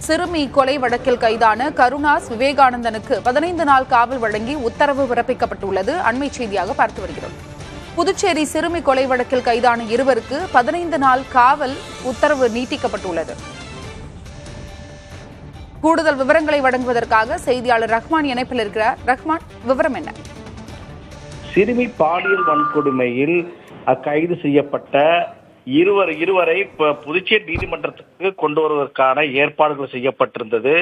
சிறுமி கொலை வழக்கில் கைதான கருணாஸ் விவேகானந்தனுக்கு 15 நாள் காவல் வழங்கி உத்தரவு பிறப்பிக்கப்பட்டுள்ளது. அண்மை செய்தியாக பார்த்து வருகிறோம். புதுச்சேரி சிறுமி கொலை வழக்கில் கைதான இருவருக்கு 15 நாள் காவல் உத்தரவு நீட்டிக்கப்பட்டுள்ளது. கூடுதல் விவரங்களை வழங்குவதற்காக செய்தியாளர் ரஹ்மான் இணைப்பில் இருக்கிறார். ரஹ்மான், விவரம் என்ன? சிறுமி பாலியல் வன்கொடுமையில் கைது செய்யப்பட்ட இருவரை புதுச்சேரி நீதிமன்றத்துக்கு கொண்டு வருவதற்கான ஏற்பாடுகள் செய்யப்பட்டிருந்தது.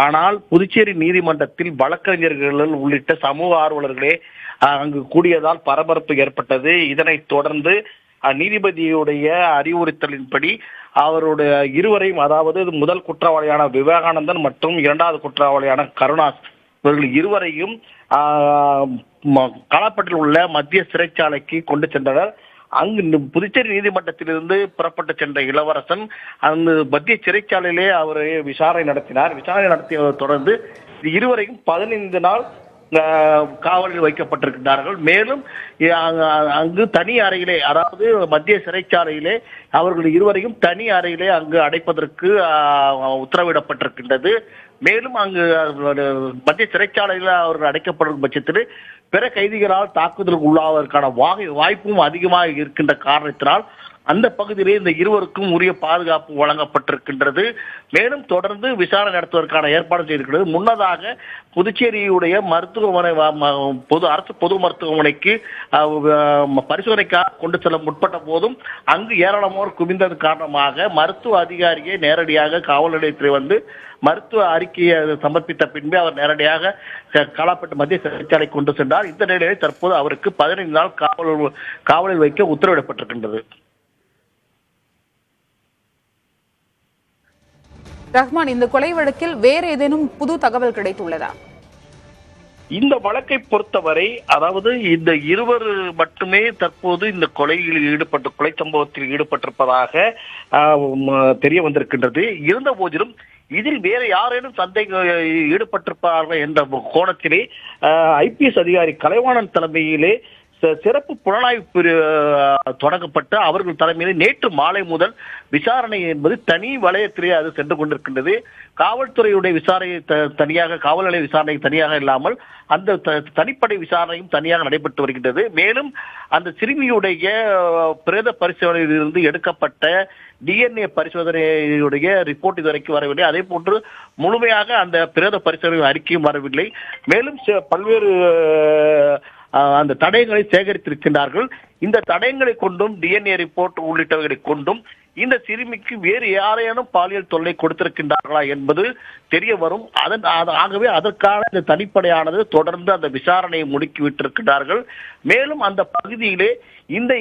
ஆனால் புதுச்சேரி நீதிமன்றத்தில் வழக்கறிஞர்கள் உள்ளிட்ட சமூக ஆர்வலர்களே அங்கு கூடியதால் பரபரப்பு ஏற்பட்டது. இதனைத் தொடர்ந்து நீதிபதியுடைய அறிவுறுத்தலின்படி அவருடைய இருவரையும், அதாவது முதல் குற்றவாளியான விவேகானந்தன் மற்றும் இரண்டாவது குற்றவாளியான கருணாஸ், இவர்கள் இருவரையும் காலாப்பட்டில் உள்ள மத்திய சிறைச்சாலைக்கு கொண்டு சென்றனர். அங்கு புதுச்சேரி நீதிமன்றத்திலிருந்து புறப்பட்டு சென்ற இளவரசன் அந்த மத்திய சிறைச்சாலையிலே அவரை விசாரணை நடத்தினார். விசாரணை நடத்தியதை தொடர்ந்து இருவரையும் 15 நாள் காவலில் வைக்கப்பட்டிருக்கிறார்கள். மேலும் அங்கு தனி அறையிலே, அதாவது மத்திய சிறைச்சாலையிலே அவர்கள் இருவரையும் தனி அறையிலே அங்கு அடைப்பதற்கு உத்தரவிடப்பட்டிருக்கின்றது. மேலும் அங்கு மத்திய சிறைச்சாலையில் அவர்கள் அடைக்கப்படும் பட்சத்தில் பிற கைதிகளால் தாக்குதலுக்கு உள்ளாவதற்கான வாய்ப்பும் அதிகமாக இருக்கின்ற காரணத்தினால் அந்த பகுதியிலே இந்த இருவருக்கும் உரிய பாதுகாப்பு வழங்கப்பட்டிருக்கின்றது. மேலும் தொடர்ந்து விசாரணை நடத்துவதற்கான ஏற்பாடு செய்திருக்கிறது. முன்னதாக புதுச்சேரியுடைய மருத்துவமனை, அரசு பொது மருத்துவமனைக்கு பரிசோதனைக்காக கொண்டு செல்ல முற்பட்ட போதும் அங்கு ஏராளமானோர் குவிந்தது காரணமாக மருத்துவ அதிகாரியை நேரடியாக காவல் நிலையத்தில் வந்து மருத்துவ அறிக்கையை சமர்ப்பித்த பின்பு அவர் நேரடியாக காலாப்பட்டு மத்திய சிறைச்சாலை கொண்டு சென்றார். இந்த நிலையில் தற்போது அவருக்கு 15 நாள் காவலில் வைக்க உத்தரவிடப்பட்டிருக்கின்றது. ரஹ்மான், இந்த கொலை வழக்கில் வேறு ஏதேனும் புது தகவல் கிடைத்துள்ளதா? இந்த வழக்கை பொறுத்தவரை, அதாவது இந்த இருவர் மட்டுமே தற்போது இந்த கொலை சம்பவத்தில் ஈடுபட்டிருப்பதாக தெரிய வந்திருக்கின்றது. இருந்த போதிலும் இதில் வேறு யாரேனும் சந்தேகம் ஈடுபட்டிருப்பார்கள் என்ற கோணத்திலே IPS அதிகாரி கலைவாணன் தலைமையிலே சிறப்பு புலனாய்வு தொடங்கப்பட்டு அவர்கள் தலைமையில் நேற்று மாலை முதல் விசாரணை என்பது தனி வலயத்திலே அது சென்று கொண்டிருக்கின்றது. காவல்துறையுடைய விசாரணை தனியாக, காவல் நிலைய விசாரணை தனியாக இல்லாமல் அந்த தனிப்படை விசாரணையும் தனியாக நடைபெற்று வருகின்றது. மேலும் அந்த சிறுமியுடைய பிரேத பரிசோதனையிலிருந்து எடுக்கப்பட்ட DNA பரிசோதனையுடைய ரிப்போர்ட் இதுவரைக்கும் வரவில்லை. அதே போன்று முழுமையாக அந்த பிரேத பரிசோதனை அறிக்கையும் வரவில்லை. மேலும் பல்வேறு அந்த தடயங்களை சேகரித்திருக்கின்றார்கள். இந்த தடயங்களை கொண்டும் DNA ரிப்போர்ட் உள்ளிட்டவைகளை கொண்டும் இந்த சிறுமிக்கு வேறு யாரையானும் பாலியல் தொல்லை கொடுத்திருக்கின்றார்களா என்பது தெரிய வரும். ஆகவே அதற்கான இந்த தனிப்படையானது தொடர்ந்து அந்த விசாரணையை முடுக்கிவிட்டிருக்கிறார்கள். மேலும் அந்த பகுதியிலே இந்த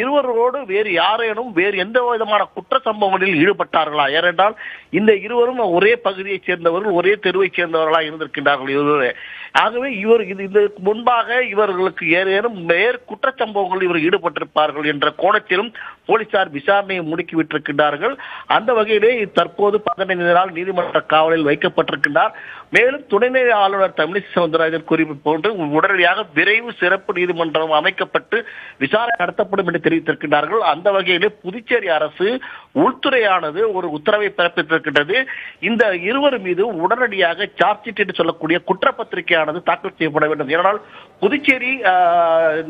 இருவரோடு வேறு யாரேனும் வேறு எந்த விதமான குற்ற சம்பவங்களில் ஈடுபட்டார்களா? ஏனென்றால் இந்த இருவரும் ஒரே பகுதியைச் சேர்ந்தவர்கள், ஒரே தெருவைச் சேர்ந்தவர்களாக இருந்திருக்கின்றார்கள். ஆகவே இதற்கு முன்பாக இவர்களுக்கு ஏதேனும் வேறு குற்றச்சம்பவங்களில் இவர் ஈடுபட்டிருப்பார்கள் என்ற கோணத்திலும் போலீசார் விசாரணையை முடுக்கிவிட்டிருக்கின்றார்கள். அந்த வகையிலே தற்போது 15 நாள் நீதிமன்ற காவலில் வைக்கப்பட்டிருக்கின்றார். மேலும் துணைநிலை ஆளுநர் தமிழிசை சவுந்தரராஜன் குறிப்பு போன்று உடனடியாக விரைவு சிறப்பு நீதிமன்றம் அமைக்கப்பட்டு விசாரணை நடத்தப்படும் என்று தெரிவித்திருக்கின்றார்கள். அந்த வகையிலே புதுச்சேரி அரசு உள்துறையானது ஒரு உத்தரவை பிறப்பித்திருக்கின்றது. இந்த இருவர் மீது உடனடியாக சார்ஜ் ஷீட் என்று சொல்லக்கூடிய குற்றப்பத்திரிகையானது தாக்கல் செய்யப்பட வேண்டும். ஏனென்றால் புதுச்சேரி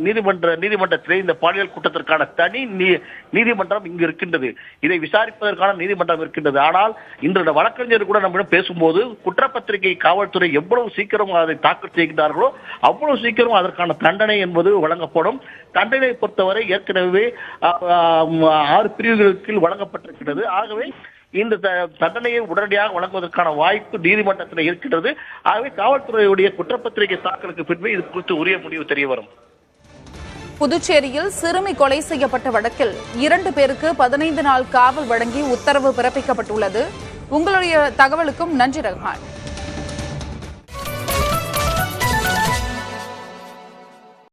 நீதிமன்றத்திலே இந்த பாலியல் குற்றத்திற்கான தனி நீதிமன்றம் இங்கு இருக்கின்றது. இதை விசாரிப்பதற்கான நீதிமன்றம் இருக்கின்றது. ஆனால் இன்று வழக்கறிஞர் கூட நம்மிடம் பேசும்போது குற்றப்பத்திரிகை காவல்துறை எவ்வளவு சீக்கிரம் அதை தாக்கல் செய்கிறார்களோ அவ்வளவு சீக்கிரம் அதற்கான தண்டனை என்பது வழங்கப்படும். தண்டனை பொறுத்தவரை ஏற்கனவே 6 பிரிவுகளுக்கு வழங்கப்பட்டிருக்கிறது. ஆகவே இந்த தண்டனையை உடனடியாக வழங்குவதற்கான வாய்ப்பு நீதிமன்றத்தில் இருக்கின்றது. ஆகவே காவல்துறையுடைய குற்றப்பத்திரிகை தாக்கலுக்கு பின்பு இது குறித்து உரிய முடிவு தெரிய வரும். புதுச்சேரியில் சிறுமி கொலை செய்யப்பட்ட வழக்கில் 2 பேருக்கு 15 நாள் காவல் வழங்கி உத்தரவு பிறப்பிக்கப்பட்டுள்ளது. உங்களுடைய தகவலுக்கும் நன்றி ரஹ்மான்.